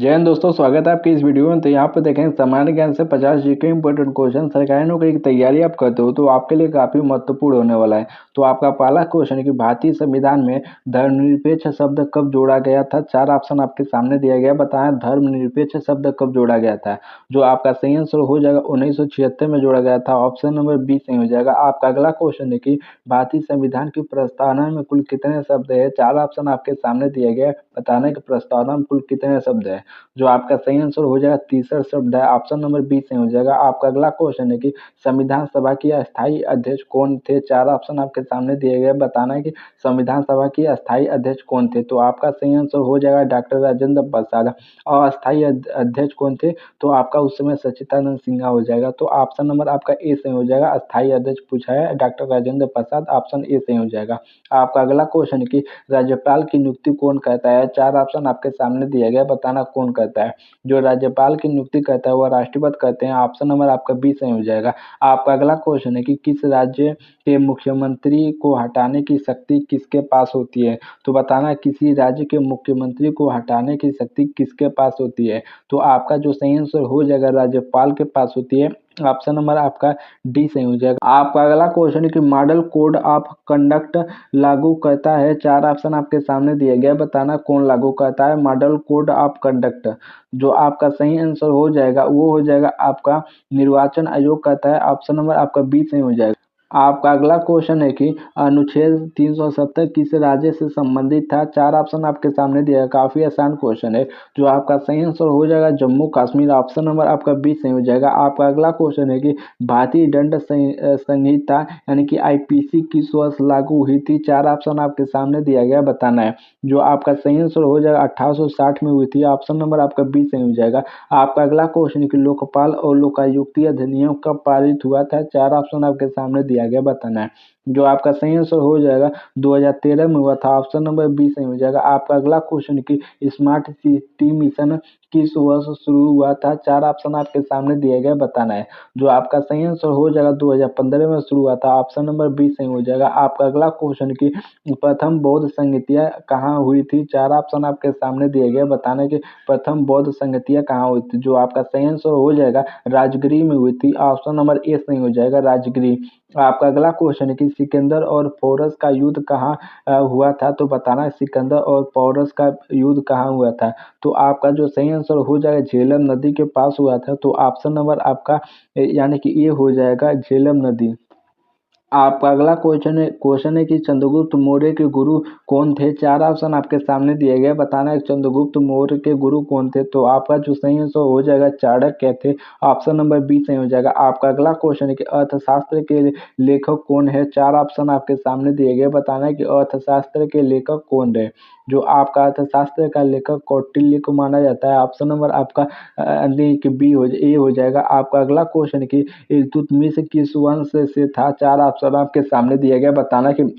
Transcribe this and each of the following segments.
जय हिंद दोस्तों, स्वागत है आपकी इस वीडियो में। तो यहाँ पर देखें, सामान्य ज्ञान से 50 जीके इंपॉर्टेंट क्वेश्चन। सरकारी नौकरी की तैयारी आप करते हो तो आपके लिए काफी महत्वपूर्ण होने वाला है। तो आपका पहला क्वेश्चन है कि भारतीय संविधान में धर्मनिरपेक्ष शब्द कब जोड़ा गया था। 4 ऑप्शन आपके सामने दिया गया, बताएं धर्मनिरपेक्ष शब्द कब जोड़ा गया था। जो आपका सही आंसर हो जाएगा 1976 में जोड़ा गया था। ऑप्शन नंबर बी सही हो जाएगा। आपका अगला क्वेश्चन है कि भारतीय संविधान की प्रस्तावना में कुल कितने शब्द है। 4 ऑप्शन आपके सामने दिया गया, बताने की प्रस्तावना में कुल कितने शब्द है। जो आपका सही आंसर हो जाएगा 30 शब्द है। ऑप्शन नंबर बी सही हो जाएगा। आपका अगला क्वेश्चन है कि संविधान सभा की अस्थायी अध्यक्ष कौन थे। 4 ऑप्शन आपके सामने दिए गए, बताना है कि संविधान सभा की अस्थायी अध्यक्ष कौन थे। तो आपका सही आंसर हो जाएगा डॉक्टर राजेंद्र प्रसाद। और अस्थायी अध्यक्ष कौन थे, तो आपका उस समय सच्चिदानंद सिन्हा हो जाएगा। तो ऑप्शन नंबर आपका ए सही हो जाएगा। अस्थायी अध्यक्ष पूछा है doctor Rajendra Prasad, option A सही हो जाएगा। आपका अगला क्वेश्चन है कि राज्यपाल की नियुक्ति कौन करता है। 4 ऑप्शन आपके सामने दिया गया, बताना कौन करता है। जो राज्यपाल की नियुक्ति करता है वह राष्ट्रपति करते हैं। ऑप्शन नंबर आपका बी सही हो जाएगा। आपका अगला क्वेश्चन है कि किस राज्य के मुख्यमंत्री को हटाने की शक्ति किसके पास होती है। तो बताना किसी राज्य के मुख्यमंत्री को हटाने की शक्ति किसके पास होती है। तो आपका जो सही आंसर हो जाएगा राज्यपाल के पास होती है। ऑप्शन नंबर आपका डी सही हो जाएगा। आपका अगला क्वेश्चन है कि मॉडल कोड ऑफ कंडक्ट लागू करता है। 4 ऑप्शन आपके सामने दिए गए, बताना कौन लागू करता है मॉडल कोड ऑफ कंडक्ट। जो आपका सही आंसर हो जाएगा वो हो जाएगा आपका निर्वाचन आयोग करता है। ऑप्शन नंबर आपका बी सही हो जाएगा। आपका अगला क्वेश्चन है कि अनुच्छेद 370 किस राज्य से संबंधित था। 4 ऑप्शन आपके सामने दिया है, काफी आसान क्वेश्चन है। जो आपका सही आंसर हो जाएगा जम्मू कश्मीर। ऑप्शन नंबर आपका बी सही हो जाएगा। आपका अगला क्वेश्चन है कि भारतीय दंड संहिता यानी कि आईपीसी किस वर्ष लागू हुई थी। 4 ऑप्शन आपके सामने दिया गया, बताना है। जो आपका सही आंसर हो जाएगा 1860 में हुई थी। ऑप्शन नंबर आपका बी सही हो जाएगा। आपका अगला क्वेश्चन है कि लोकपाल और लोकायुक्तीय अधिनियम कब पारित हुआ था। 4 ऑप्शन आपके सामने दिया गया, बताना है। जो आपका सही आंसर हो जाएगा 2013 में हुआ था। ऑप्शन नंबर बी सही हो जाएगा। आपका अगला क्वेश्चन है कि स्मार्ट सिटी मिशन किस वर्ष शुरू हुआ था। 4 ऑप्शन आपके सामने दिए गए, बताना है। जो आपका सही आंसर हो जाएगा 2015 में शुरू हुआ था। ऑप्शन नंबर बी सही हो जाएगा। आपका अगला क्वेश्चन की प्रथम बौद्ध संगतियाँ कहाँ हुई थी। 4 ऑप्शन आपके सामने दिए गए, बताने कि प्रथम बौद्ध संगतियाँ कहाँ हुई थी। जो आपका सही आंसर हो जाएगा राजगिरी में हुई थी। ऑप्शन नंबर ए सही हो जाएगा, राजगिरी। आपका अगला क्वेश्चन है कि सिकंदर और पोरस का युद्ध कहाँ हुआ था। तो बताना है सिकंदर और पोरस का युद्ध कहाँ हुआ था। तो आपका जो सही आंसर हो जाएगा झेलम नदी के पास हुआ था। तो ऑप्शन नंबर आपका यानी कि ये हो जाएगा झेलम नदी। आपका अगला क्वेश्चन है कि चंद्रगुप्त मौर्य के गुरु कौन थे। 4 ऑप्शन आपके सामने दिए गए, बताना है चंद्रगुप्त मौर्य के गुरु कौन थे। तो आपका जो सही आंसर हो जाएगा चाणक्य थे। ऑप्शन नंबर बी सही हो जाएगा। आपका अगला क्वेश्चन है कि अर्थशास्त्र के लेखक कौन है। 4 ऑप्शन आपके सामने दिए गए, बताना है कि अर्थशास्त्र के लेखक कौन रहे। जो आपका अर्थशास्त्र का लेखक कौटिल्य को माना जाता है। ऑप्शन नंबर आपका यानी कि बी हो ए हो जाएगा। आपका अगला क्वेश्चन है कि इल्तुतमिश किस वंश से था। 4 ऑप्शन आपके सामने दिया गया, बताना कि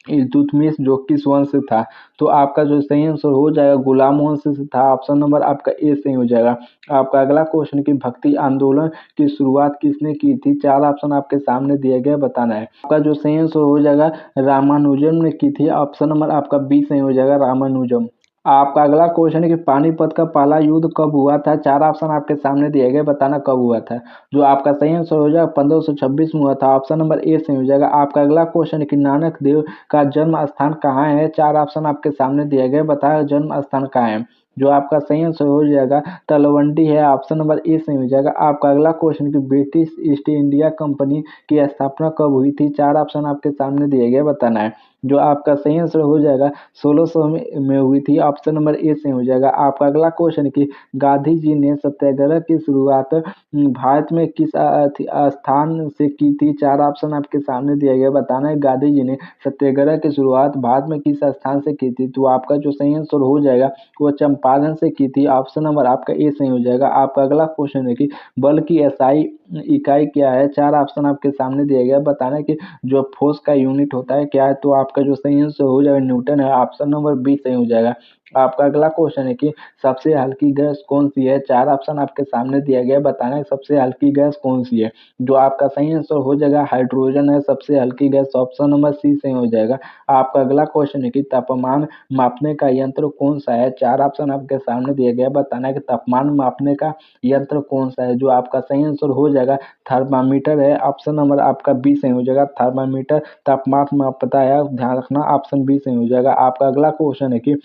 इल्तुतमिश जो किस वंश से था। तो आपका जो सही आंसर हो जाएगा गुलाम वंश से था। ऑप्शन नंबर आपका ए सही हो जाएगा। आपका अगला क्वेश्चन की भक्ति आंदोलन की शुरुआत किसने की थी। 4 ऑप्शन आपके सामने दिए गए, बताना है। आपका जो सही आंसर हो जाएगा रामानुजन ने की थी। ऑप्शन नंबर आपका बी सही हो जाएगा, रामानुजम। आपका अगला क्वेश्चन है कि पानीपत का पहला युद्ध कब हुआ था। 4 ऑप्शन आपके सामने दिए गए, बताना कब हुआ था। जो आपका सही आंसर हो जाएगा 1526 में हुआ था। ऑप्शन नंबर ए सही हो जाएगा। आपका अगला क्वेश्चन है कि नानक देव का जन्म स्थान कहाँ है। 4 ऑप्शन आपके सामने दिए गए, बताया जन्म स्थान कहाँ है। जो आपका सही आंसर हो जाएगा तलवंडी है। ऑप्शन नंबर ए सही हो जाएगा। आपका अगला क्वेश्चन कि ब्रिटिश ईस्ट इंडिया कंपनी की स्थापना कब हुई थी। 4 ऑप्शन आपके सामने दिए गए, बताना है। जो आपका सही आंसर हो जाएगा 1600 में हुई थी। ऑप्शन नंबर ए सही हो जाएगा। आपका अगला क्वेश्चन कि गांधी जी ने सत्याग्रह की शुरुआत भारत में किस स्थान से की थी। 4 ऑप्शन आपके सामने दिया गया, बताना है गांधी जी ने सत्याग्रह की शुरुआत भारत में किस स्थान से की थी। तो आपका जो सही आंसर हो जाएगा वो चंपारण से की थी। ऑप्शन नंबर आपका ए सही हो जाएगा। आपका अगला क्वेश्चन है कि बल की एसआई इकाई क्या है। 4 ऑप्शन आपके सामने दिया गया, बताना है कि जो फोर्स का यूनिट होता है क्या है। तो आपका जो सही आंसर हो जाएगा न्यूटन है। ऑप्शन नंबर बी सही हो जाएगा। आपका अगला क्वेश्चन है कि सबसे हल्की गैस कौन-सी है? 4 ऑप्शन आपके सामने दिया गया है, बताना है सबसे हल्की गैस कौन-सी है? जो आपका सही आंसर हो जाएगा हाइड्रोजन है सबसे हल्की गैस, ऑप्शन नंबर सी सही हो जाएगा। आपका अगला क्वेश्चन है कि तापमान मापने का यंत्र कौन-सा है? 4 ऑप्शन आपके सामने दिया गया है, बताना है कि तापमान मापने का यंत्र कौन-सा है? जो आपका सही आंसर हो जाएगा थर्मामीटर है, ऑप्शन नंबर आपका बी सही हो जाएगा। थर्मामीटर तापमान मापता है, ध्यान रखना ऑप्शन बी सही हो जाएगा। आपका अगला क्वेश्चन है कि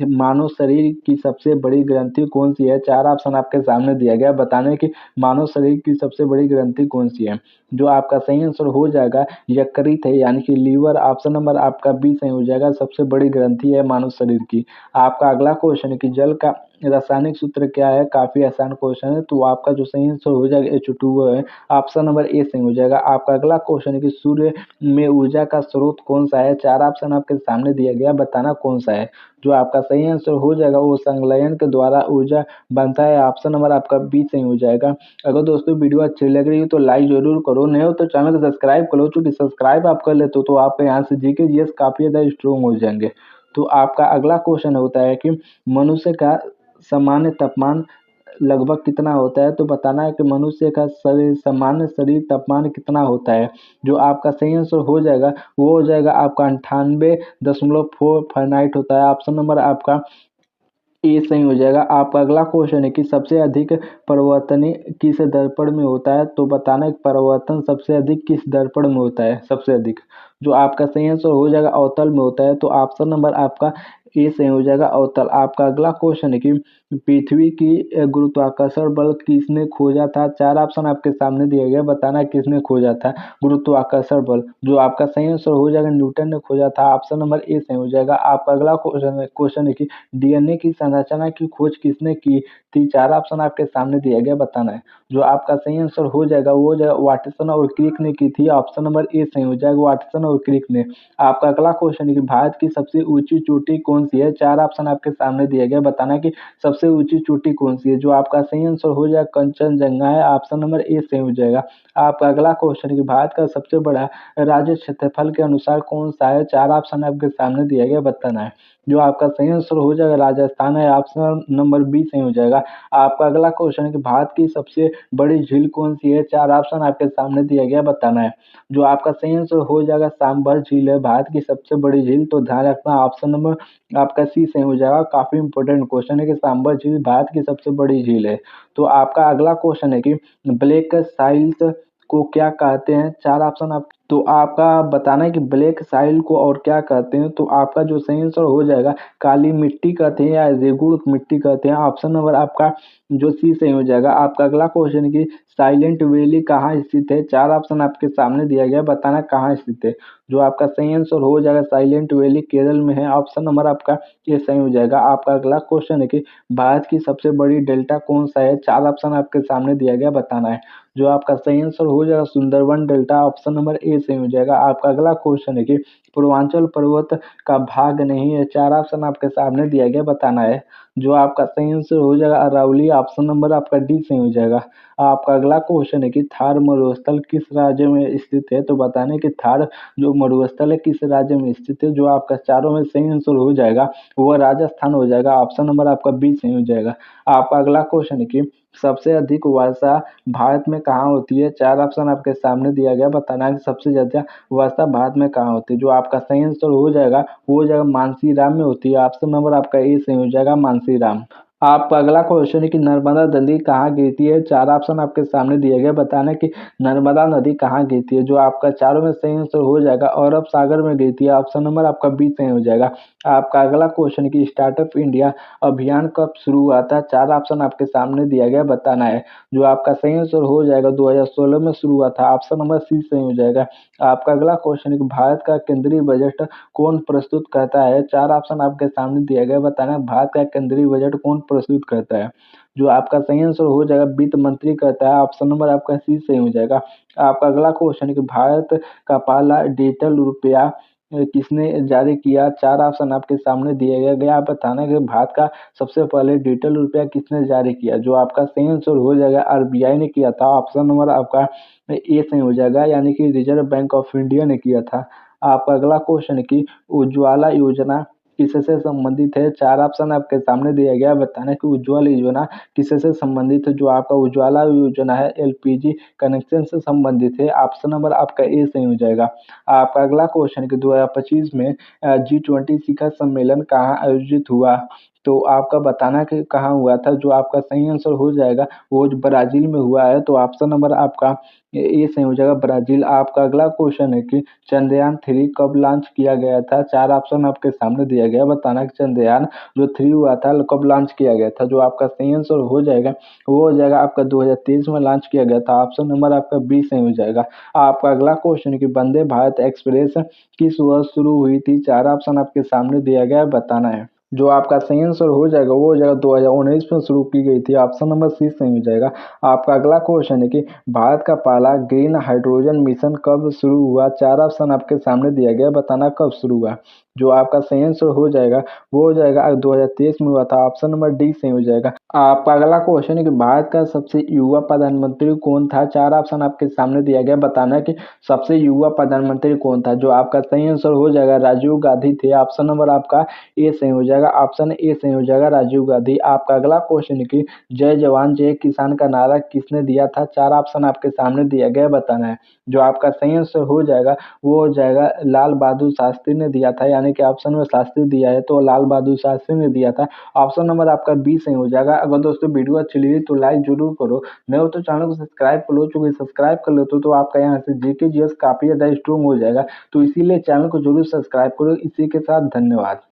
मानव शरीर की सबसे बड़ी ग्रंथि कौन-सी है? 4 ऑप्शन आपके सामने दिया गया है, बताना है कि मानव शरीर की सबसे बड़ी ग्रंथि कौन-सी है? जो आपका सही आंसर हो जाएगा यकृत है, यानी कि लीवर, ऑप्शन नंबर आपका बी सही हो जाएगा, सबसे बड़ी ग्रंथि है मानव शरीर की। आपका अगला क्वेश्चन है कि जल का रासायनिक सूत्र क्या है? काफ़ी आसान क्वेश्चन है, तो आपका जो सही आंसर हो जाएगा H2O है, ऑप्शन नंबर ए सही हो जाएगा। आपका अगला क्वेश्चन है कि सूर्य में ऊर्जा का स्रोत कौन-सा है? 4 ऑप्शन आपके सामने दिया गया है, बताना कौन-सा है? जो आपका सही आंसर हो जाएगा वो संलयन के द्वारा ऊर्जा बनता है, ऑप्शन नंबर आपका बी सही हो जाएगा। अगर दोस्तों वीडियो अच्छी लग रही हो तो लाइक ज़रूर करो, नए हो तो चैनल को सब्सक्राइब करो, चूँकि सब्सक्राइब आप कर लेते हो तो आपके यहाँ से जीके जीएस काफ़ी ज़्यादा स्ट्रॉन्ग हो जाएँगे। तो आपका अगला क्वेश्चन होता है कि मनुष्य का सामान्य तापमान लगभग कितना होता है? तो बताना है कि मनुष्य का शरीर सामान्य शरीर तापमान कितना होता है? जो आपका सही आंसर हो जाएगा, वो हो जाएगा आपका 98.4 फ़ारेनहाइट होता है, ऑप्शन नंबर आपका ए सही हो जाएगा। आपका अगला क्वेश्चन है कि सबसे अधिक परिवर्तनीय किस दर्पण में होता है? तो बताना है कि परिवर्तन सबसे अधिक किस दर्पण में होता है सबसे अधिक? जो आपका सही आंसर हो जाएगा अवतल में होता है, तो ऑप्शन नंबर आपका ए सही हो जाएगा अवतल। आपका अगला क्वेश्चन है कि पृथ्वी की गुरुत्वाकर्षण बल किसने खोजा था? 4 ऑप्शन आपके सामने दिए गए, बताना है किसने खोजा था गुरुत्वाकर्षण बल? जो आपका सही आंसर हो जाएगा न्यूटन ने खोजा था, ऑप्शन नंबर ए सही हो जाएगा। आपका अगला क्वेश्चन है कि डीएनए की संरचना की खोज किसने की थी? 4 ऑप्शन आपके सामने दिया गया, बताना है। जो आपका सही आंसर हो जाएगा वो हो जाएगा वाटसन और क्रिक ने की थी, ऑप्शन नंबर ए सही हो जाएगा वाटसन और क्रिक ने। आपका अगला क्वेश्चन है कि भारत की सबसे ऊँची चोटी कौन-सी है? 4 ऑप्शन आपके सामने दिया गया, बताना है कि सबसे ऊँची चोटी कौन-सी है? जो आपका सही आंसर हो जाएगा कंचनजंगा है, ऑप्शन नंबर ए सही हो जाएगा। आपका अगला क्वेश्चन है कि भारत का सबसे बड़ा राज्य क्षेत्रफल के अनुसार कौन-सा है? 4 ऑप्शन आपके सामने दिया गया, बताना है। जो आपका सही आंसर हो जाएगा राजस्थान है, ऑप्शन नंबर बी सही हो जाएगा। आपका अगला क्वेश्चन है कि भारत की सबसे बड़ी झील कौन-सी है? 4 ऑप्शन आपके सामने दिया गया, बताना है। जो आपका सही आंसर हो जाएगा सांभर झील है भारत की सबसे बड़ी झील, तो ध्यान रखना ऑप्शन नंबर आपका सी सही हो जाएगा। काफ़ी इंपॉर्टेंट क्वेश्चन है कि सांभर झील भारत की सबसे बड़ी झील है। तो आपका अगला क्वेश्चन है कि ब्लैक साइल्स को क्या कहते हैं? 4 ऑप्शन आप तो आपका बताना है कि ब्लैक साइल को और क्या कहते हैं? तो आपका जो सही आंसर हो जाएगा काली मिट्टी कहते हैं या रेगुड़ मिट्टी कहते हैं, ऑप्शन नंबर आपका जो सी सही हो जाएगा। आपका अगला क्वेश्चन है कि साइलेंट वैली कहाँ स्थित है? 4 ऑप्शन आपके सामने दिया गया है, बताना कहाँ स्थित है? जो आपका सही आंसर हो जाएगा साइलेंट वैली केरल में है, ऑप्शन नंबर आपका ये सही हो जाएगा। आपका अगला क्वेश्चन है कि भारत की सबसे बड़ी डेल्टा कौन-सा है? 4 ऑप्शन आपके सामने दिया गया, बताना है। जो आपका सही आंसर हो जाएगा Sundarbans delta, option number A सही हो जाएगा। आपका अगला क्वेश्चन है कि पूर्वांचल पर्वत का भाग नहीं है, 4 ऑप्शन आपके सामने दिया गया, बताना है। जो आपका सही आंसर हो जाएगा अरावली, ऑप्शन नंबर आपका डी सही हो जाएगा। आपका अगला क्वेश्चन है कि थार मरुस्थल किस राज्य में स्थित है? तो बताना है कि थार जो मरुस्थल है किस राज्य में स्थित है? जो आपका चारों में सही आंसर हो जाएगा वो राजस्थान हो जाएगा, ऑप्शन नंबर आपका बी सही हो जाएगा। आपका अगला क्वेश्चन है कि सबसे अधिक वर्षा भारत में कहाँ होती है? 4 ऑप्शन आपके सामने दिया गया, बताना है कि सबसे ज़्यादा वर्षा भारत में कहाँ होती है? जो आपका सही आंसर हो जाएगा वो हो जाएगा मानसीराम में होती है, ऑप्शन नंबर आपका ए सही हो जाएगा मानसीराम। आपका अगला क्वेश्चन है कि नर्मदा नदी कहाँ गिरती है? 4 ऑप्शन आपके सामने दिए गए, बताना है कि नर्मदा नदी कहाँ गिरती है? जो आपका चारों में सही आंसर हो जाएगा अरब सागर में गिरती है, ऑप्शन नंबर आपका बी सही हो जाएगा। आपका अगला क्वेश्चन है कि स्टार्टअप इंडिया अभियान कब शुरू हुआ था? 4 ऑप्शन आपके सामने दिया गया, बताना है। जो आपका सही आंसर हो जाएगा 2016 में शुरू हुआ था, ऑप्शन नंबर सी सही हो जाएगा। आपका अगला क्वेश्चन है कि भारत का केंद्रीय बजट कौन प्रस्तुत करता है? 4 ऑप्शन आपके सामने दिया गया, बताना है भारत का केंद्रीय बजट कौन प्रस्तुत करता है? जो आपका सही आंसर हो जाएगा वित्त मंत्री करता है, ऑप्शन नंबर आपका सी सही हो जाएगा। आपका अगला क्वेश्चन है कि भारत का पहला डिजिटल रुपया किसने जारी किया? 4 ऑप्शन आपके सामने दिए गए, आप बताना है कि भारत का सबसे पहले डिजिटल रुपया किसने जारी किया? जो आपका सही आंसर हो जाएगा आरबीआई ने किया था, ऑप्शन नंबर आपका ए सही हो जाएगा, यानी कि रिजर्व बैंक ऑफ इंडिया ने किया था। आपका अगला क्वेश्चन है कि उज्ज्वला योजना किससे संबंधित है? 4 ऑप्शन आपके सामने दिया गया है, बताना है कि उज्ज्वल योजना किससे संबंधित है? जो आपका उज्ज्वला योजना है एलपीजी कनेक्शन से संबंधित है। ऑप्शन नंबर आपका ए सही हो जाएगा। आपका अगला क्वेश्चन है कि 2025 में जी20 शिखर सम्मेलन कहाँ आयोजित हुआ? तो आपका बताना है कि कहाँ हुआ था? जो आपका सही आंसर हो जाएगा वो जो ब्राज़ील में हुआ है, तो ऑप्शन नंबर आपका ये सही हो जाएगा ब्राज़ील। आपका अगला क्वेश्चन है कि चंद्रयान 3 कब लॉन्च किया गया था? 4 ऑप्शन आपके सामने दिया गया है, बताना है कि चंद्रयान जो 3 हुआ था कब लॉन्च किया गया था? जो आपका सही आंसर हो जाएगा, वो हो जाएगा आपका 2023 में लॉन्च किया गया था। ऑप्शन नंबर आपका बी सही हो जाएगा। आपका अगला क्वेश्चन है कि वंदे भारत एक्सप्रेस किस वर्ष शुरू हुई थी? 4 ऑप्शन आपके सामने दिया गया है, बताना है। जो आपका सही आंसर हो जाएगा वो हो जाएगा 2019 में शुरू की गई थी। ऑप्शन नंबर सी सही हो जाएगा। आपका अगला क्वेश्चन है कि भारत का पहला ग्रीन हाइड्रोजन मिशन कब शुरू हुआ? 4 ऑप्शन आपके सामने दिया गया है, बताना कब शुरू हुआ। जो आपका सही आंसर हो जाएगा वो हो जाएगा 2023 में हुआ था। ऑप्शन नंबर डी सही हो जाएगा। आपका अगला क्वेश्चन है कि भारत का सबसे युवा प्रधानमंत्री कौन था? 4 ऑप्शन आपके सामने दिया गया है, बताना है कि सबसे युवा प्रधानमंत्री कौन था? जो आपका सही आंसर हो जाएगा राजीव गांधी थे। ऑप्शन नंबर आपका ए सही हो जाएगा। ऑप्शन ए सही हो जाएगा राजीव गांधी। आपका अगला क्वेश्चन है कि जय जवान जय किसान का नारा किसने दिया था? 4 ऑप्शन आपके सामने दिया गया है, बताना है। जो आपका सही आंसर हो जाएगा वो हो जाएगा लाल बहादुर शास्त्री ने दिया था, यानी कि ऑप्शन में शास्त्री दिया है तो लाल बहादुर शास्त्री ने दिया था। ऑप्शन नंबर आपका बी सही हो जाएगा। अगर दोस्तों वीडियो अच्छी लगी तो लाइक ज़रूर करो। नए हो तो चैनल को सब्सक्राइब कर लो, चूँकि सब्सक्राइब कर लेते हो तो आपका यहाँ से जीके जीएस काफ़ी ज़्यादा स्ट्रॉन्ग हो जाएगा। तो इसीलिए चैनल को ज़रूर सब्सक्राइब करो। इसी के साथ धन्यवाद।